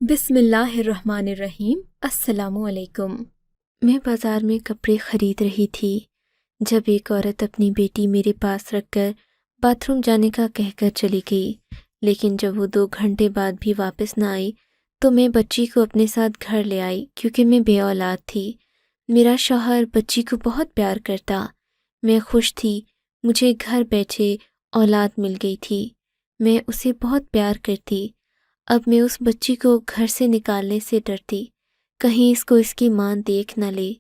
بسم اللہ الرحمن الرحیم۔ السلام علیکم۔ میں بازار میں کپڑے خرید رہی تھی جب ایک عورت اپنی بیٹی میرے پاس رکھ کر باتھ روم جانے کا کہہ کر چلی گئی، لیکن جب وہ 2 گھنٹے بعد بھی واپس نہ آئی تو میں بچی کو اپنے ساتھ گھر لے آئی کیونکہ میں بے اولاد تھی۔ میرا شوہر بچی کو بہت پیار کرتا، میں خوش تھی، مجھے گھر بیٹھے اولاد مل گئی تھی، میں اسے بہت پیار کرتی۔ اب میں اس بچی کو گھر سے نکالنے سے ڈرتی، کہیں اس کو اس کی ماں دیکھ نہ لے۔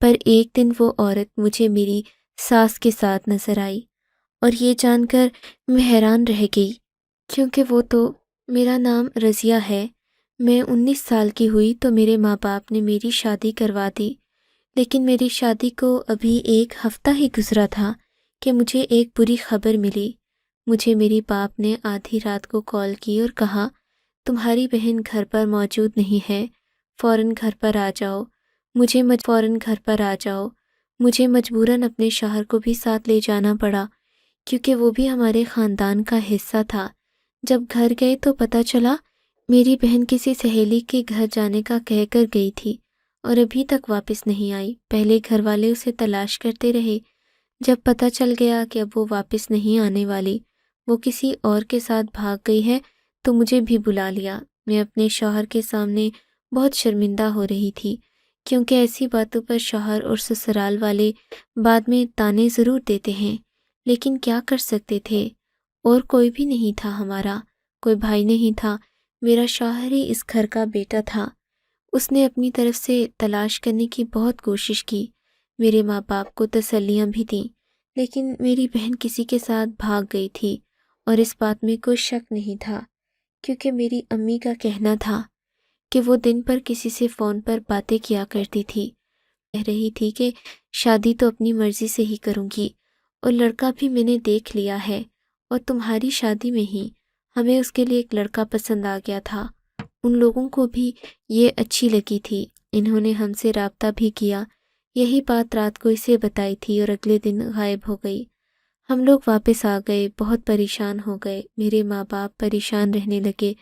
پر ایک دن وہ عورت مجھے میری ساس کے ساتھ نظر آئی اور یہ جان کر میں حیران رہ گئی کیونکہ وہ تو میرا نام رضیہ ہے۔ میں 19 سال کی ہوئی تو میرے ماں باپ نے میری شادی کروا دی، لیکن میری شادی کو ابھی 1 ہفتہ ہی گزرا تھا کہ مجھے ایک بری خبر ملی۔ مجھے میری باپ نے آدھی رات کو کال کی اور کہا، تمہاری بہن گھر پر موجود نہیں ہے، فوراً گھر پر آ جاؤ۔ مجھے مجبوراً اپنے شوہر کو بھی ساتھ لے جانا پڑا کیونکہ وہ بھی ہمارے خاندان کا حصہ تھا۔ جب گھر گئے تو پتہ چلا میری بہن کسی سہیلی کے گھر جانے کا کہہ کر گئی تھی اور ابھی تک واپس نہیں آئی۔ پہلے گھر والے اسے تلاش کرتے رہے، جب پتہ چل گیا کہ اب وہ واپس نہیں آنے والی، وہ کسی اور کے ساتھ بھاگ گئی ہے، تو مجھے بھی بلا لیا۔ میں اپنے شوہر کے سامنے بہت شرمندہ ہو رہی تھی کیونکہ ایسی باتوں پر شوہر اور سسرال والے بعد میں طعنے ضرور دیتے ہیں، لیکن کیا کر سکتے تھے، اور کوئی بھی نہیں تھا، ہمارا کوئی بھائی نہیں تھا، میرا شوہر ہی اس گھر کا بیٹا تھا۔ اس نے اپنی طرف سے تلاش کرنے کی بہت کوشش کی، میرے ماں باپ کو تسلیاں بھی دیں، لیکن میری بہن کسی کے ساتھ بھاگ گئی تھی اور اس بات میں کوئی شک نہیں تھا کیونکہ میری امی کا کہنا تھا کہ وہ دن پر کسی سے فون پر باتیں کیا کرتی تھی، کہہ رہی تھی کہ شادی تو اپنی مرضی سے ہی کروں گی اور لڑکا بھی میں نے دیکھ لیا ہے، اور تمہاری شادی میں ہی ہمیں اس کے لیے ایک لڑکا پسند آ گیا تھا۔ ان لوگوں کو بھی یہ اچھی لگی تھی، انہوں نے ہم سے رابطہ بھی کیا۔ یہی بات رات کو اسے بتائی تھی اور اگلے دن غائب ہو گئی۔ ہم لوگ واپس آ گئے، بہت پریشان ہو گئے، میرے ماں باپ پریشان رہنے لگے،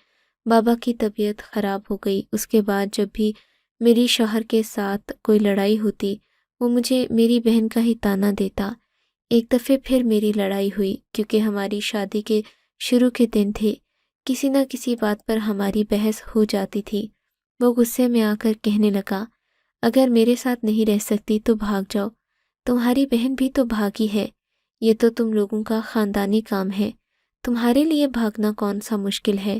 بابا کی طبیعت خراب ہو گئی۔ اس کے بعد جب بھی میری شوہر کے ساتھ کوئی لڑائی ہوتی، وہ مجھے میری بہن کا ہی طعنہ دیتا۔ ایک دفعہ پھر میری لڑائی ہوئی کیونکہ ہماری شادی کے شروع کے دن تھے، کسی نہ کسی بات پر ہماری بحث ہو جاتی تھی۔ وہ غصے میں آ کر کہنے لگا، اگر میرے ساتھ نہیں رہ سکتی تو بھاگ جاؤ، تمہاری بہن بھی تو بھاگی ہے، یہ تو تم لوگوں کا خاندانی کام ہے، تمہارے لیے بھاگنا کون سا مشکل ہے؟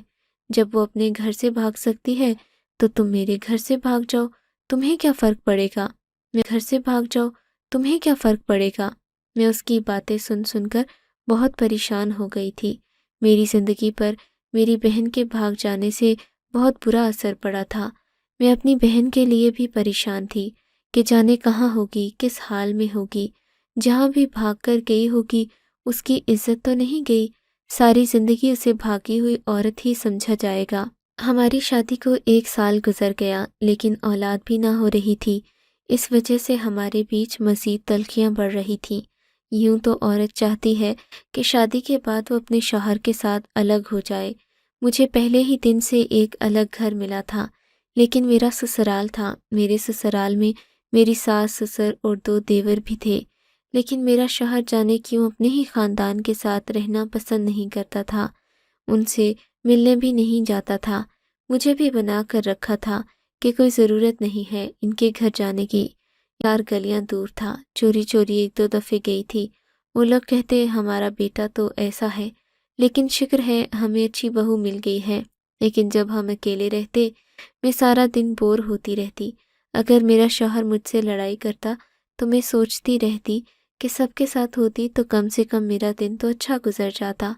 جب وہ اپنے گھر سے بھاگ سکتی ہے تو تم میرے گھر سے بھاگ جاؤ، تمہیں کیا فرق پڑے گا؟ میں گھر سے بھاگ جاؤ، تمہیں کیا فرق پڑے گا؟ میں اس کی باتیں سن کر بہت پریشان ہو گئی تھی۔ میری زندگی پر میری بہن کے بھاگ جانے سے بہت برا اثر پڑا تھا۔ میں اپنی بہن کے لیے بھی پریشان تھی کہ جانے کہاں ہوگی، کس حال میں ہوگی، جہاں بھی بھاگ کر گئی ہوگی اس کی عزت تو نہیں گئی، ساری زندگی اسے بھاگی ہوئی عورت ہی سمجھا جائے گا۔ ہماری شادی کو 1 سال گزر گیا لیکن اولاد بھی نہ ہو رہی تھی، اس وجہ سے ہمارے بیچ مزید تلخیاں بڑھ رہی تھیں۔ یوں تو عورت چاہتی ہے کہ شادی کے بعد وہ اپنے شوہر کے ساتھ الگ ہو جائے۔ مجھے پہلے ہی دن سے ایک الگ گھر ملا تھا، لیکن میرا سسرال تھا۔ میرے سسرال میں میری ساس، سسر اور 2 دیور بھی تھے، لیکن میرا شوہر جانے کیوں اپنے ہی خاندان کے ساتھ رہنا پسند نہیں کرتا تھا، ان سے ملنے بھی نہیں جاتا تھا۔ مجھے بھی بنا کر رکھا تھا کہ کوئی ضرورت نہیں ہے ان کے گھر جانے کی، 4 گلیاں دور تھا۔ چوری چوری 1-2 دفعے گئی تھی۔ وہ لوگ کہتے ہمارا بیٹا تو ایسا ہے، لیکن شکر ہے ہمیں اچھی بہو مل گئی ہے، لیکن جب ہم اکیلے رہتے میں سارا دن بور ہوتی رہتی۔ اگر میرا شوہر مجھ سے لڑائی کرتا تو میں سوچتی رہتی کہ سب کے ساتھ ہوتی تو کم سے کم میرا دن تو اچھا گزر جاتا،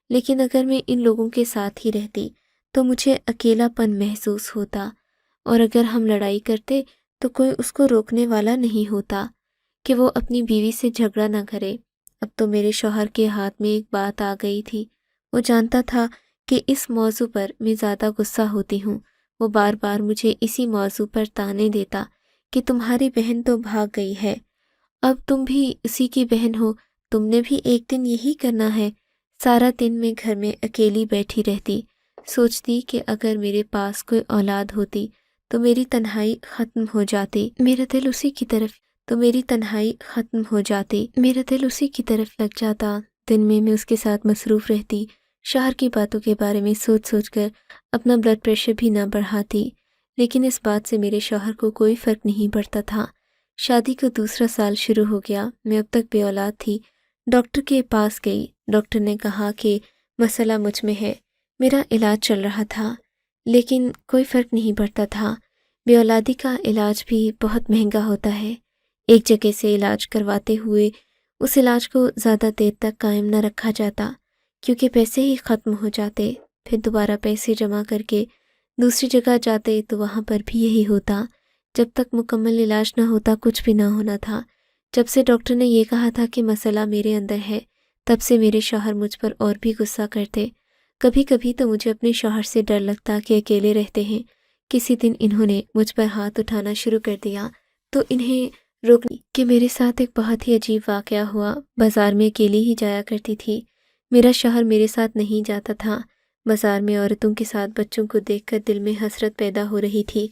لیکن اگر میں ان لوگوں کے ساتھ ہی رہتی تو مجھے اکیلا پن محسوس ہوتا، اور اگر ہم لڑائی کرتے تو کوئی اس کو روکنے والا نہیں ہوتا کہ وہ اپنی بیوی سے جھگڑا نہ کرے۔ اب تو میرے شوہر کے ہاتھ میں ایک بات آ گئی تھی، وہ جانتا تھا کہ اس موضوع پر میں زیادہ غصہ ہوتی ہوں۔ وہ بار بار مجھے اسی موضوع پر طعنے دیتا کہ تمہاری بہن تو بھاگ گئی ہے، اب تم بھی اسی کی بہن ہو، تم نے بھی ایک دن یہی کرنا ہے۔ سارا دن میں گھر میں اکیلی بیٹھی رہتی، سوچتی کہ اگر میرے پاس کوئی اولاد ہوتی تو میری تنہائی ختم ہو جاتی، میرا دل اسی کی طرف لگ جاتا۔ دن میں اس کے ساتھ مصروف رہتی، شوہر کی باتوں کے بارے میں سوچ کر اپنا بلڈ پریشر بھی نہ بڑھاتی، لیکن اس بات سے میرے شوہر کو کوئی فرق نہیں پڑتا تھا۔ شادی کو دوسرا سال شروع ہو گیا، میں اب تک بے اولاد تھی۔ ڈاکٹر کے پاس گئی، ڈاکٹر نے کہا کہ مسئلہ مجھ میں ہے۔ میرا علاج چل رہا تھا لیکن کوئی فرق نہیں پڑتا تھا۔ بے اولادی کا علاج بھی بہت مہنگا ہوتا ہے۔ ایک جگہ سے علاج کرواتے ہوئے اس علاج کو زیادہ دیر تک قائم نہ رکھا جاتا کیونکہ پیسے ہی ختم ہو جاتے، پھر دوبارہ پیسے جمع کر کے دوسری جگہ جاتے تو وہاں پر بھی یہی ہوتا۔ جب تک مکمل علاج نہ ہوتا کچھ بھی نہ ہونا تھا۔ جب سے ڈاکٹر نے یہ کہا تھا کہ مسئلہ میرے اندر ہے، تب سے میرے شوہر مجھ پر اور بھی غصہ کرتے۔ کبھی کبھی تو مجھے اپنے شوہر سے ڈر لگتا کہ اکیلے رہتے ہیں۔ کسی دن انہوں نے مجھ پر ہاتھ اٹھانا شروع کر دیا تو انہیں روکنے کہ میرے ساتھ ایک بہت ہی عجیب واقعہ ہوا۔ بازار میں اکیلی ہی جایا کرتی تھی، میرا شوہر میرے ساتھ نہیں جاتا تھا۔ بازار میں عورتوں کے ساتھ بچوں کو دیکھ کر دل میں حسرت پیدا ہو رہی تھی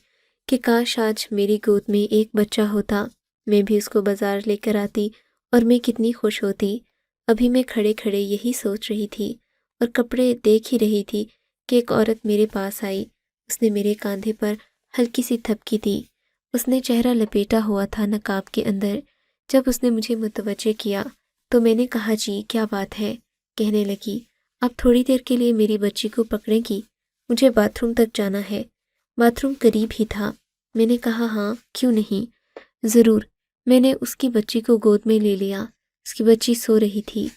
کہ کاش آج میری گود میں ایک بچہ ہوتا، میں بھی اس کو بازار لے کر آتی اور میں کتنی خوش ہوتی۔ ابھی میں کھڑے کھڑے یہی سوچ رہی تھی اور کپڑے دیکھ ہی رہی تھی کہ ایک عورت میرے پاس آئی۔ اس نے میرے کاندھے پر ہلکی سی تھپکی دی۔ اس نے چہرہ لپیٹا ہوا تھا نقاب کے اندر۔ جب اس نے مجھے متوجہ کیا تو میں نے کہا جی کیا بات ہے؟ کہنے لگی آپ تھوڑی دیر کے لیے میری بچی کو پکڑیں گی؟ مجھے باتھ روم تک جانا ہے۔ باتھ روم قریب ہی تھا۔ میں نے کہا ہاں کیوں نہیں، ضرور۔ میں نے اس کی بچی کو گود میں لے لیا۔ اس کی بچی سو رہی تھی۔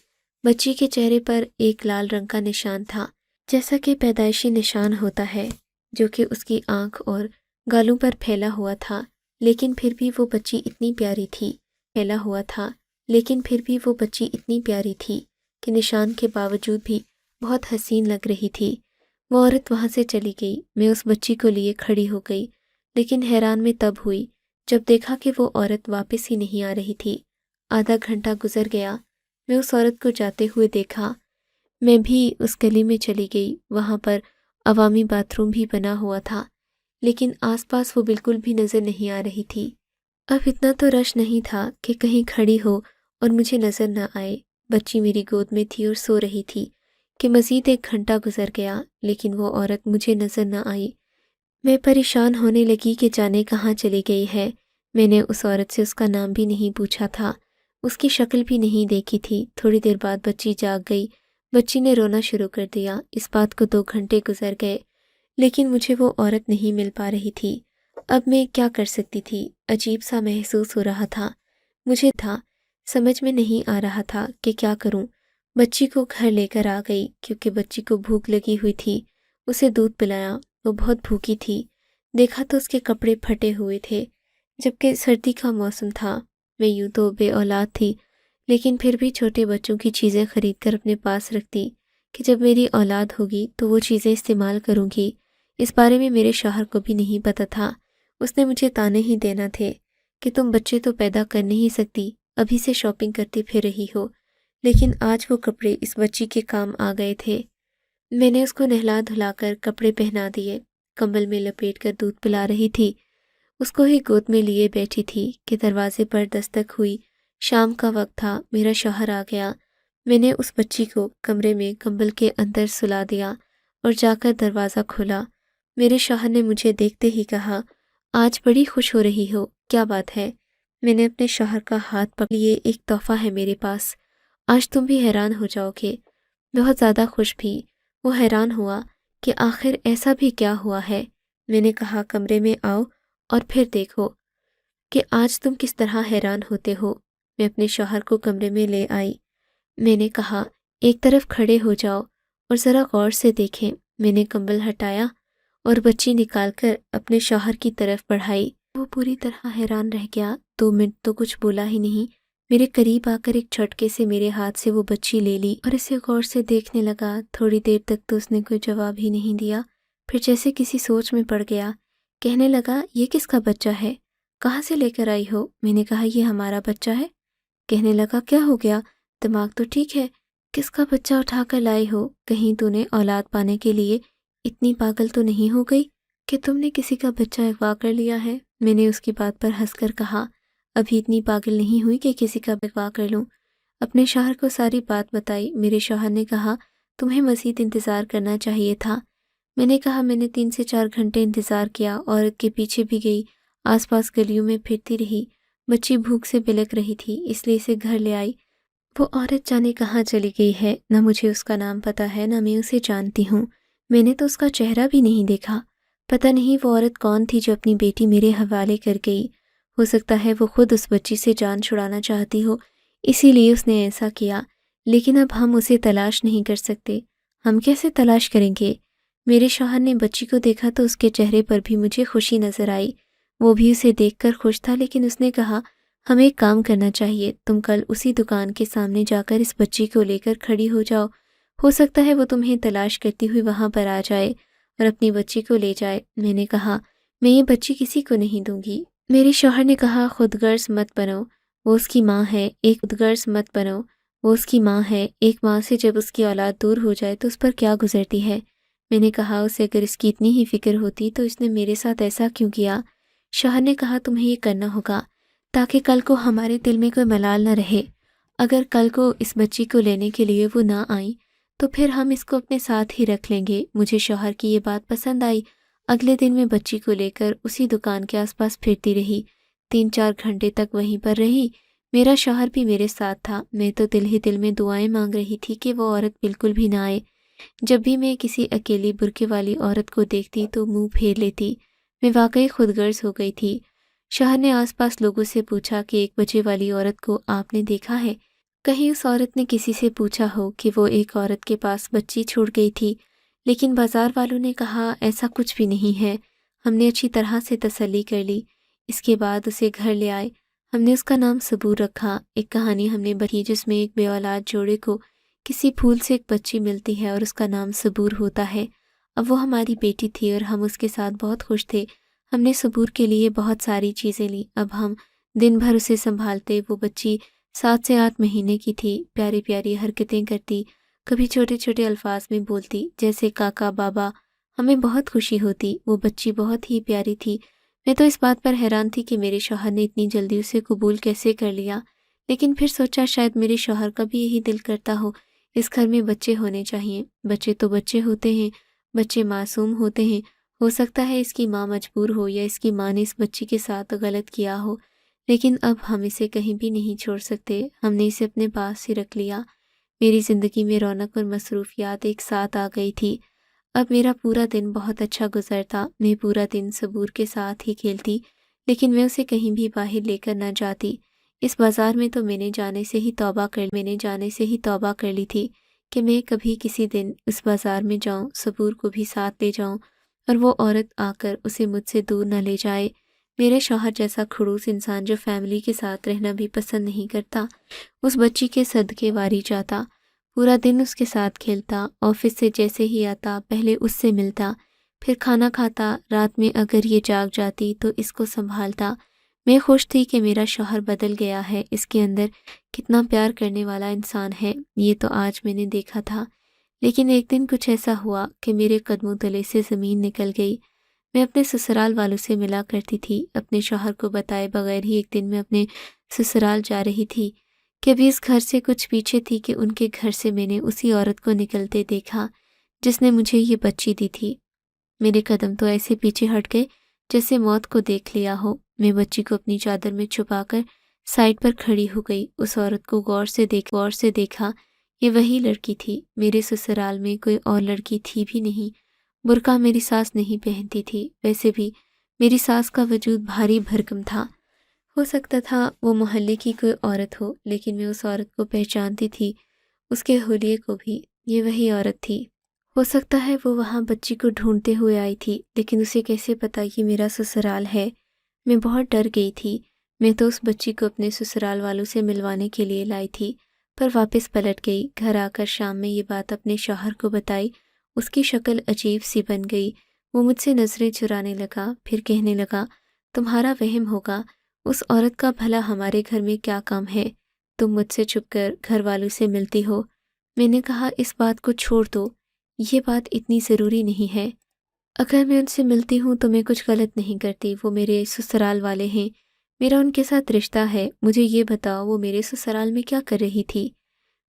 بچی کے چہرے پر ایک لال رنگ کا نشان تھا جیسا کہ پیدائشی نشان ہوتا ہے، جو کہ اس کی آنکھ اور گالوں پر پھیلا ہوا تھا، لیکن پھر بھی وہ بچی اتنی پیاری تھی کہ نشان کے باوجود بھی بہت حسین لگ رہی تھی۔ وہ عورت وہاں سے چلی گئی۔ میں اس بچی کو لیے کھڑی ہو گئی، لیکن حیران میں تب ہوئی جب دیکھا کہ وہ عورت واپس ہی نہیں آ رہی تھی۔ آدھا گھنٹہ گزر گیا، میں اس عورت کو جاتے ہوئے دیکھا۔ میں بھی اس گلی میں چلی گئی، وہاں پر عوامی باتھ روم بھی بنا ہوا تھا، لیکن آس پاس وہ بالکل بھی نظر نہیں آ رہی تھی۔ اب اتنا تو رش نہیں تھا کہ کہیں کھڑی ہو اور مجھے نظر نہ آئے۔ بچی میری گود میں تھی اور سو رہی تھی کہ مزید ایک گھنٹہ گزر گیا، لیکن وہ عورت مجھے نظر نہ آئی۔ میں پریشان ہونے لگی کہ جانے کہاں چلی گئی ہے۔ میں نے اس عورت سے اس کا نام بھی نہیں پوچھا تھا، اس کی شکل بھی نہیں دیکھی تھی۔ تھوڑی دیر بعد بچی جاگ گئی، بچی نے رونا شروع کر دیا۔ اس بات کو 2 گھنٹے گزر گئے، لیکن مجھے وہ عورت نہیں مل پا رہی تھی۔ اب میں کیا کر سکتی تھی؟ عجیب سا محسوس ہو رہا تھا مجھے، سمجھ میں نہیں آ رہا تھا کہ کیا کروں۔ بچی کو گھر لے کر آ گئی کیونکہ بچی کو بھوک لگی ہوئی تھی۔ اسے دودھ پلایا، وہ بہت بھوکی تھی۔ دیکھا تو اس کے کپڑے پھٹے ہوئے تھے، جبکہ سردی کا موسم تھا۔ میں یوں تو بے اولاد تھی، لیکن پھر بھی چھوٹے بچوں کی چیزیں خرید کر اپنے پاس رکھتی کہ جب میری اولاد ہوگی تو وہ چیزیں استعمال کروں گی۔ اس بارے میں میرے شوہر کو بھی نہیں پتہ تھا۔ اس نے مجھے تانے ہی دینا تھے کہ تم بچے تو پیدا کر نہیں سکتی، ابھی سے شاپنگ کرتی پھر رہی ہو۔ لیکن آج وہ کپڑے اس بچی کے کام آ گئے تھے۔ میں نے اس کو نہلا دھلا کر کپڑے پہنا دیے، کمبل میں لپیٹ کر دودھ پلا رہی تھی۔ اس کو ہی گود میں لیے بیٹھی تھی کہ دروازے پر دستک ہوئی۔ شام کا وقت تھا، میرا شوہر آ گیا۔ میں نے اس بچی کو کمرے میں کمبل کے اندر سلا دیا اور جا کر دروازہ کھولا۔ میرے شوہر نے مجھے دیکھتے ہی کہا آج بڑی خوش ہو رہی ہو، کیا بات ہے؟ میں نے اپنے شوہر کا ہاتھ پکڑ لیے، ایک تحفہ ہے میرے پاس، آج تم بھی حیران ہو جاؤ گے۔ بہت زیادہ خوش بھی۔ وہ حیران ہوا کہ آخر ایسا بھی کیا ہوا ہے۔ میں نے کہا کمرے میں آؤ اور پھر دیکھو کہ آج تم کس طرح حیران ہوتے ہو۔ میں اپنے شوہر کو کمرے میں لے آئی۔ میں نے کہا ایک طرف کھڑے ہو جاؤ اور ذرا غور سے دیکھیں۔ میں نے کمبل ہٹایا اور بچی نکال کر اپنے شوہر کی طرف بڑھائی۔ وہ پوری طرح حیران رہ گیا، 2 منٹ تو کچھ بولا ہی نہیں۔ میرے قریب آ کر ایک جھٹکے سے میرے ہاتھ سے وہ بچی لے لی اور اسے غور سے دیکھنے لگا۔ تھوڑی دیر تک تو اس نے کوئی جواب ہی نہیں دیا، پھر جیسے کسی سوچ میں پڑ گیا، کہنے لگا یہ کس کا بچہ ہے؟ کہاں سے لے کر آئی ہو؟ میں نے کہا یہ ہمارا بچہ ہے۔ کہنے لگا کیا ہو گیا؟ دماغ تو ٹھیک ہے، کس کا بچہ اٹھا کر لائی ہو؟ کہیں تو نے اولاد پانے کے لیے اتنی پاگل تو نہیں ہو گئی کہ تم نے کسی کا بچہ اغوا کر لیا ہے؟ میں نے اس کی بات پر ہنس کر کہا، ابھی اتنی پاگل نہیں ہوئی کہ کسی کا اغوا کر لوں۔ اپنے شوہر کو ساری بات بتائی۔ میرے شوہر نے کہا، تمہیں مزید انتظار کرنا چاہیے تھا۔ میں نے کہا، میں نے 3 سے 4 گھنٹے انتظار کیا، عورت کے پیچھے بھی گئی، آس پاس گلیوں میں پھرتی رہی، بچی بھوک سے بلک رہی تھی، اس لیے اسے گھر لے آئی۔ وہ عورت جانے کہاں چلی گئی ہے، نہ مجھے اس کا نام پتہ ہے، نہ میں اسے جانتی ہوں۔ میں نے تو اس کا چہرہ بھی نہیں دیکھا۔ پتہ نہیں وہ عورت کون تھی جو اپنی بیٹی میرے حوالے کر گئی۔ ہو سکتا ہے وہ خود اس بچی سے جان چھڑانا چاہتی ہو، اسی لیے اس نے ایسا کیا، لیکن اب ہم اسے تلاش نہیں کر سکتے۔ ہم کیسے تلاش کریں گے؟ میرے شوہر نے بچی کو دیکھا تو اس کے چہرے پر بھی مجھے خوشی نظر آئی۔ وہ بھی اسے دیکھ کر خوش تھا، لیکن اس نے کہا، ہمیں ایک کام کرنا چاہیے، تم کل اسی دکان کے سامنے جا کر اس بچی کو لے کر کھڑی ہو جاؤ، ہو سکتا ہے وہ تمہیں تلاش کرتی ہوئی وہاں پر آ جائے اور اپنی بچی کو لے جائے۔ میں نے کہا، میں یہ بچی کسی کو نہیں دوں گی۔ میرے شوہر نے کہا، خود غرض مت بنو، وہ اس کی ماں ہے، ایک ماں سے جب اس کی اولاد دور ہو جائے تو اس پر کیا گزرتی ہے۔ میں نے کہا، اسے اگر اس کی اتنی ہی فکر ہوتی تو اس نے میرے ساتھ ایسا کیوں کیا؟ شوہر نے کہا، تمہیں یہ کرنا ہوگا تاکہ کل کو ہمارے دل میں کوئی ملال نہ رہے۔ اگر کل کو اس بچی کو لینے کے لیے وہ نہ آئیں تو پھر ہم اس کو اپنے ساتھ ہی رکھ لیں گے۔ مجھے شوہر کی یہ بات پسند آئی۔ اگلے دن میں بچی کو لے کر اسی دکان کے آس پاس پھرتی رہی، 3-4 گھنٹے تک وہیں پر رہی۔ میرا شوہر بھی میرے ساتھ تھا۔ میں تو دل ہی دل میں دعائیں مانگ رہی تھی کہ وہ عورت بالکل بھی نہ آئے۔ جب بھی میں کسی اکیلی برقعے والی عورت کو دیکھتی تو منہ پھیر لیتی۔ میں واقعی خود غرض ہو گئی تھی۔ شوہر نے آس پاس لوگوں سے پوچھا کہ 1 بجے والی عورت کو آپ نے دیکھا ہے؟ کہیں اس عورت نے کسی سے پوچھا ہو کہ وہ ایک عورت کے پاس بچی چھوڑ گئی تھی؟ لیکن بازار والوں نے کہا، ایسا کچھ بھی نہیں ہے۔ ہم نے اچھی طرح سے تسلی کر لی۔ اس کے بعد اسے گھر لے آئے۔ ہم نے اس کا نام صبور رکھا۔ ایک کہانی ہم نے بتائی جس میں ایک بے اولاد جوڑے کو کسی پھول سے ایک بچی ملتی ہے اور اس کا نام صبور ہوتا ہے۔ اب وہ ہماری بیٹی تھی اور ہم اس کے ساتھ بہت خوش تھے۔ ہم نے صبور کے لیے بہت ساری چیزیں لیں۔ اب ہم دن بھر اسے سنبھالتے۔ وہ بچی 7 سے 8 مہینے کی تھی، پیاری پیاری حرکتیں کرتی، کبھی چھوٹے چھوٹے الفاظ میں بولتی جیسے کاکا، بابا۔ ہمیں بہت خوشی ہوتی۔ وہ بچی بہت ہی پیاری تھی۔ میں تو اس بات پر حیران تھی کہ میرے شوہر نے اتنی جلدی اسے قبول کیسے کر لیا، لیکن پھر سوچا شاید میرے شوہر کا بھی یہی دل کرتا ہو، اس گھر میں بچے ہونے چاہیے۔ بچے تو بچے ہوتے ہیں، بچے معصوم ہوتے ہیں۔ ہو سکتا ہے اس کی ماں مجبور ہو یا اس کی ماں نے اس بچی کے ساتھ غلط کیا ہو، لیکن اب ہم اسے کہیں بھی نہیں چھوڑ سکتے۔ ہم نے اسے اپنے پاس ہی رکھ لیا۔ میری زندگی میں رونق اور مصروفیات ایک ساتھ آ گئی تھی۔ اب میرا پورا دن بہت اچھا گزرتا۔ میں پورا دن صبور کے ساتھ ہی کھیلتی، لیکن میں اسے کہیں بھی باہر لے کر نہ جاتی۔ اس بازار میں تو میں نے جانے سے ہی توبہ کر لی تھی کہ میں کبھی کسی دن اس بازار میں جاؤں، صبور کو بھی ساتھ لے جاؤں اور وہ عورت آ کر اسے مجھ سے دور نہ لے جائے۔ میرے شوہر جیسا خڑوس انسان جو فیملی کے ساتھ رہنا بھی پسند نہیں کرتا، اس بچی کے صدقے واری جاتا، پورا دن اس کے ساتھ کھیلتا، آفس سے جیسے ہی آتا پہلے اس سے ملتا، پھر کھانا کھاتا، رات میں اگر یہ جاگ جاتی تو اس کو سنبھالتا۔ میں خوش تھی کہ میرا شوہر بدل گیا ہے، اس کے اندر کتنا پیار کرنے والا انسان ہے، یہ تو آج میں نے دیکھا تھا۔ لیکن ایک دن کچھ ایسا ہوا کہ میرے قدموں تلے سے زمین نکل گئی۔ میں اپنے سسرال والوں سے ملا کرتی تھی، اپنے شوہر کو بتائے بغیر ہی ایک دن میں اپنے سسرال جا رہی تھی کہ ابھی اس گھر سے کچھ پیچھے تھی کہ ان کے گھر سے میں نے اسی عورت کو نکلتے دیکھا جس نے مجھے یہ بچی دی تھی۔ میرے قدم تو ایسے پیچھے ہٹ گئے جیسے موت کو دیکھ لیا ہو۔ میں بچی کو اپنی چادر میں چھپا کر سائڈ پر کھڑی ہو گئی، اس عورت کو غور سے دیکھا۔ یہ وہی لڑکی تھی۔ میرے سسرال میں کوئی اور لڑکی تھی بھی نہیں۔ برقع میری ساس نہیں پہنتی تھی، ویسے بھی میری ساس کا وجود بھاری بھرکم تھا۔ ہو سکتا تھا وہ محلے کی کوئی عورت ہو، لیکن میں اس عورت کو پہچانتی تھی، اس کے حلیے کو بھی۔ یہ وہی عورت تھی۔ ہو سکتا ہے وہ وہاں بچی کو ڈھونڈتے ہوئے آئی تھی، لیکن اسے کیسے پتا یہ میرا سسرال ہے؟ میں بہت ڈر گئی تھی۔ میں تو اس بچی کو اپنے سسرال والوں سے ملوانے کے لیے لائی تھی، پر واپس پلٹ گئی۔ گھر آ کر شام میں یہ بات اپنے شوہر کو بتائی۔ اس کی شکل عجیب سی بن گئی۔ وہ مجھ سے نظریں چرانے لگا، پھر کہنے لگا، تمہارا وہم ہوگا، اس عورت کا بھلا ہمارے گھر میں کیا کام ہے؟ تم مجھ سے چھپ کر گھر والوں سے ملتی ہو۔ میں نے کہا، اس بات کو چھوڑ دو، یہ بات اتنی ضروری نہیں ہے۔ اگر میں ان سے ملتی ہوں تو میں کچھ غلط نہیں کرتی، وہ میرے سسرال والے ہیں، میرا ان کے ساتھ رشتہ ہے۔ مجھے یہ بتاؤ وہ میرے سسرال میں کیا کر رہی تھی؟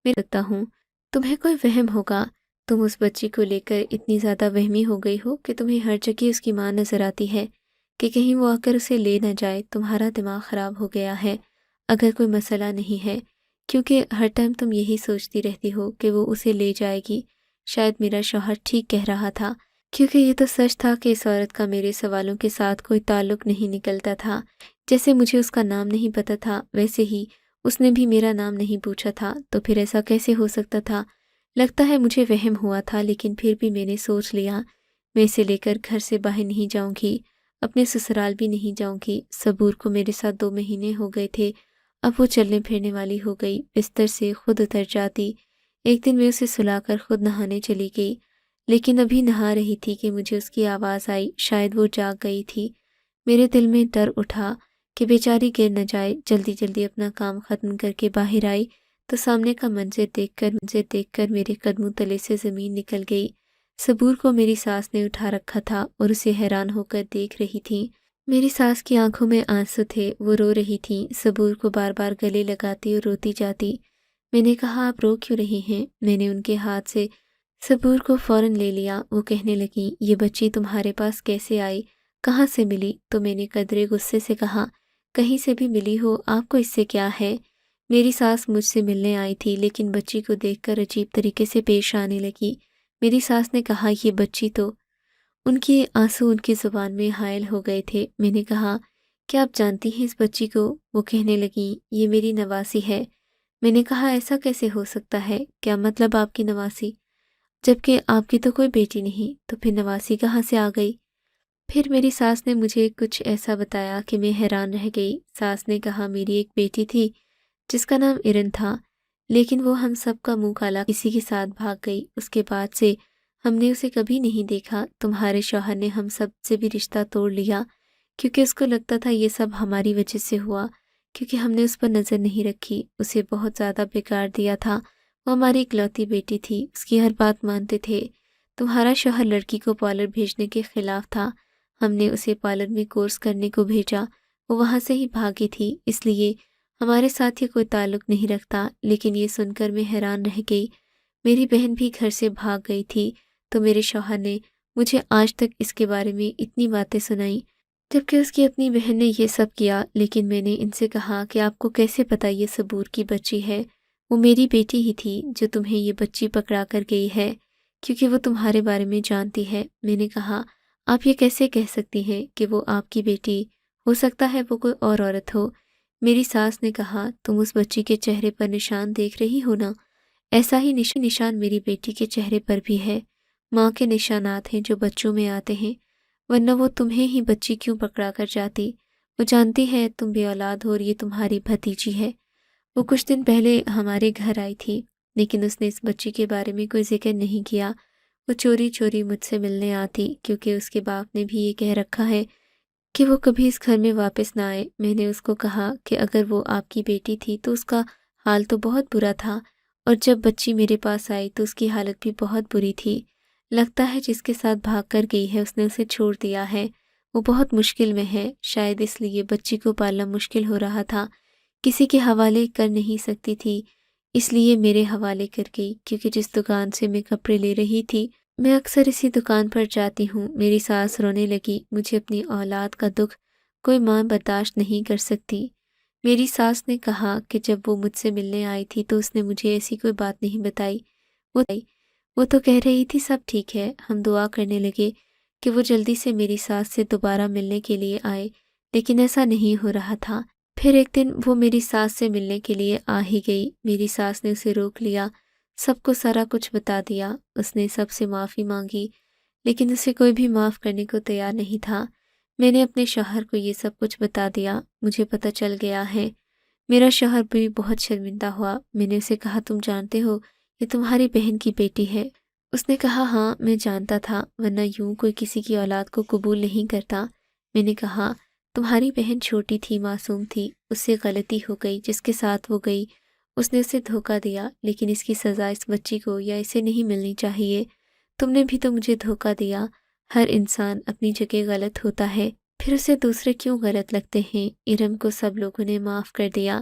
میں لگتا ہوں تمہیں کوئی وہم ہوگا، تم اس بچی کو لے کر اتنی زیادہ وہمی ہو گئی ہو کہ تمہیں ہر جگہ اس کی ماں نظر آتی ہے کہ کہیں وہ آ کر اسے لے نہ جائے۔ تمہارا دماغ خراب ہو گیا ہے اگر کوئی مسئلہ نہیں ہے، کیونکہ ہر ٹائم تم یہی سوچتی رہتی ہو کہ وہ اسے لے جائے گی۔ شاید میرا شوہر ٹھیک کہہ رہا تھا، کیونکہ یہ تو سچ تھا کہ اس عورت کا میرے سوالوں کے ساتھ کوئی تعلق نہیں نکلتا تھا۔ جیسے مجھے اس کا نام نہیں پتہ تھا، ویسے ہی اس نے بھی میرا نام نہیں پوچھا تھا، تو پھر ایسا کیسے ہو سکتا تھا؟ لگتا ہے مجھے وہم ہوا تھا، لیکن پھر بھی میں نے سوچ لیا میں اسے لے کر گھر سے باہر نہیں جاؤں گی، اپنے سسرال بھی نہیں جاؤں گی۔ صبور کو میرے ساتھ 2 مہینے ہو گئے تھے، اب وہ چلنے پھرنے والی ہو گئی، بستر سے خود اتر جاتی۔ ایک دن میں اسے سلا کر خود نہانے چلی گئی، لیکن ابھی نہا رہی تھی کہ مجھے اس کی آواز آئی، شاید وہ جاگ گئی تھی۔ میرے دل میں ڈر اٹھا کہ بیچاری گر نہ جائے۔ جلدی جلدی اپنا کام ختم کر کے باہر آئی تو سامنے کا منظر دیکھ کر میرے قدموں تلے سے زمین نکل گئی۔ صبور کو میری ساس نے اٹھا رکھا تھا اور اسے حیران ہو کر دیکھ رہی تھی۔ میری ساس کی آنکھوں میں آنسو تھے، وہ رو رہی تھیں، صبور کو بار بار گلے لگاتی اور روتی جاتی۔ میں نے کہا آپ رو کیوں رہی ہیں؟ میں نے ان کے ہاتھ سے صبور کو فوراً لے لیا۔ وہ کہنے لگیں یہ بچی تمہارے پاس کیسے آئی، کہاں سے ملی؟ تو میں نے قدرے غصے سے کہا کہیں سے بھی ملی ہو، آپ کو اس سے کیا ہے؟ میری ساس مجھ سے ملنے آئی تھی، لیکن بچی کو دیکھ کر عجیب طریقے سے پیش آنے لگی۔ میری ساس نے کہا یہ بچی تو… ان کے آنسو ان کی زبان میں حائل ہو گئے تھے۔ میں نے کہا کیا آپ جانتی ہیں اس بچی کو؟ وہ کہنے لگیں یہ میری نواسی ہے۔ میں نے کہا ایسا کیسے ہو سکتا ہے؟ کیا مطلب آپ کی نواسی؟ جبکہ آپ کی تو کوئی بیٹی نہیں، تو پھر نواسی کہاں سے آ گئی؟ پھر میری ساس نے مجھے کچھ ایسا بتایا کہ میں حیران رہ گئی۔ ساس نے کہا میری ایک بیٹی تھی جس کا نام ارن تھا، لیکن وہ ہم سب کا منہ کالا کسی کے ساتھ بھاگ گئی۔ اس کے بعد سے ہم نے اسے کبھی نہیں دیکھا۔ تمہارے شوہر نے ہم سب سے بھی رشتہ توڑ لیا، کیونکہ اس کو لگتا تھا یہ سب ہماری وجہ سے ہوا، کیونکہ ہم نے اس پر نظر نہیں رکھی، اسے بہت زیادہ بگاڑ دیا تھا۔ وہ ہماری اکلوتی بیٹی تھی، اس کی ہر بات مانتے تھے۔ تمہارا شوہر لڑکی کو پارلر بھیجنے کے خلاف تھا، ہم نے اسے پارلر میں کورس کرنے کو بھیجا، وہ وہاں سے ہی بھاگی تھی، اس لیے ہمارے ساتھ یہ کوئی تعلق نہیں رکھتا۔ لیکن یہ سن کر میں حیران رہ گئی، میری بہن بھی گھر سے بھاگ گئی تھی، تو میرے شوہر نے مجھے آج تک اس کے بارے میں اتنی باتیں سنائیں، جبکہ اس کی اپنی بہن نے یہ سب کیا۔ لیکن میں نے ان سے کہا کہ آپ کو کیسے پتہ یہ صبور کی بچی ہے؟ وہ میری بیٹی ہی تھی جو تمہیں یہ بچی پکڑا کر گئی ہے، کیونکہ وہ تمہارے بارے میں جانتی ہے۔ میں نے کہا آپ یہ کیسے کہہ سکتی ہیں کہ وہ آپ کی بیٹی؟ ہو سکتا ہے وہ کوئی اور عورت ہو۔ میری ساس نے کہا تم اس بچی کے چہرے پر نشان دیکھ رہی ہو نا، ایسا ہی نشان میری بیٹی کے چہرے پر بھی ہے۔ ماں کے نشانات ہیں جو بچوں میں آتے ہیں، ورنہ وہ تمہیں ہی بچی کیوں پکڑا کر جاتی؟ وہ جانتی ہے تم بے اولاد ہو اور یہ تمہاری بھتیجی ہے۔ وہ کچھ دن پہلے ہمارے گھر آئی تھی، لیکن اس نے اس بچی کے بارے میں کوئی ذکر نہیں کیا۔ وہ چوری چوری مجھ سے ملنے آتی، کیونکہ اس کے باپ نے بھی یہ کہہ رکھا ہے کہ وہ کبھی اس گھر میں واپس نہ آئے۔ میں نے اس کو کہا کہ اگر وہ آپ کی بیٹی تھی تو اس کا حال تو بہت برا تھا، اور جب بچی میرے پاس آئی تو اس کی حالت بھی بہت بری تھی۔ لگتا ہے جس کے ساتھ بھاگ کر گئی ہے اس نے اسے چھوڑ دیا ہے، وہ بہت مشکل میں ہے، شاید اس لیے بچی کو پالنا مشکل ہو رہا تھا، کسی کے حوالے کر نہیں سکتی تھی، اس لیے میرے حوالے کر گئی، کیونکہ جس دکان سے میں کپڑے لے رہی تھی میں اکثر اسی دکان پر جاتی ہوں۔ میری ساس رونے لگی، مجھے اپنی اولاد کا دکھ کوئی ماں برداشت نہیں کر سکتی۔ میری ساس نے کہا کہ جب وہ مجھ سے ملنے آئی تھی تو اس نے مجھے ایسی کوئی بات نہیں بتائی، وہ تو کہہ رہی تھی سب ٹھیک ہے۔ ہم دعا کرنے لگے کہ وہ جلدی سے میری ساس سے دوبارہ ملنے کے لیے آئے، لیکن ایسا نہیں ہو رہا تھا۔ پھر ایک دن وہ میری ساس سے ملنے کے لیے آ ہی گئی، میری ساس نے اسے روک لیا، سب کو سارا کچھ بتا دیا۔ اس نے سب سے معافی مانگی، لیکن اسے کوئی بھی معاف کرنے کو تیار نہیں تھا۔ میں نے اپنے شوہر کو یہ سب کچھ بتا دیا، مجھے پتہ چل گیا ہے۔ میرا شوہر بھی بہت شرمندہ ہوا۔ میں نے اسے کہا تم جانتے ہو یہ تمہاری بہن کی بیٹی ہے؟ اس نے کہا ہاں میں جانتا تھا، ورنہ یوں کوئی کسی کی اولاد کو قبول نہیں کرتا۔ میں نے کہا تمہاری بہن چھوٹی تھی، معصوم تھی، اس سے غلطی ہو گئی، جس کے ساتھ وہ گئی اس نے اسے دھوکہ دیا، لیکن اس کی سزا اس بچی کو یا اسے نہیں ملنی چاہیے۔ تم نے بھی تو مجھے دھوکہ دیا۔ ہر انسان اپنی جگہ غلط ہوتا ہے، پھر اسے دوسرے کیوں غلط لگتے ہیں؟ ارم کو سب لوگوں نے معاف کر دیا،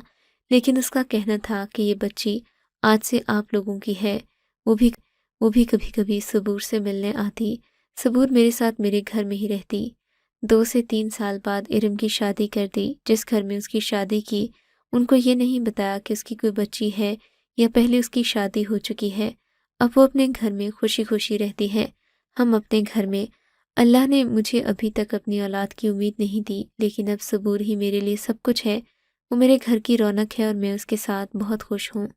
لیکن اس کا کہنا تھا کہ یہ بچی آج سے آپ لوگوں کی ہے۔ وہ بھی کبھی کبھی صبور سے ملنے آتی۔ صبور میرے ساتھ میرے گھر میں ہی رہتی۔ 2 سے 3 سال بعد ارم کی شادی کر دی۔ جس گھر میں اس کی شادی کی، ان کو یہ نہیں بتایا کہ اس کی کوئی بچی ہے یا پہلے اس کی شادی ہو چکی ہے۔ اب وہ اپنے گھر میں خوشی خوشی رہتی ہے، ہم اپنے گھر میں۔ اللہ نے مجھے ابھی تک اپنی اولاد کی امید نہیں دی، لیکن اب صبور ہی میرے لیے سب کچھ ہے۔ وہ میرے گھر کی رونق ہے اور میں اس کے ساتھ بہت خوش ہوں۔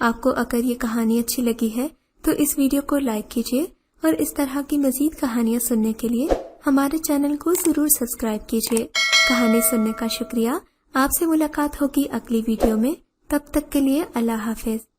آپ کو اگر یہ کہانی اچھی لگی ہے تو اس ویڈیو کو لائک کیجیے اور اس طرح کی مزید کہانیاں سننے کے لیے ہمارے چینل کو ضرور سبسکرائب کیجیے۔ کہانی سننے کا شکریہ۔ آپ سے ملاقات ہوگی اگلی ویڈیو میں، تب تک کے لیے اللہ حافظ۔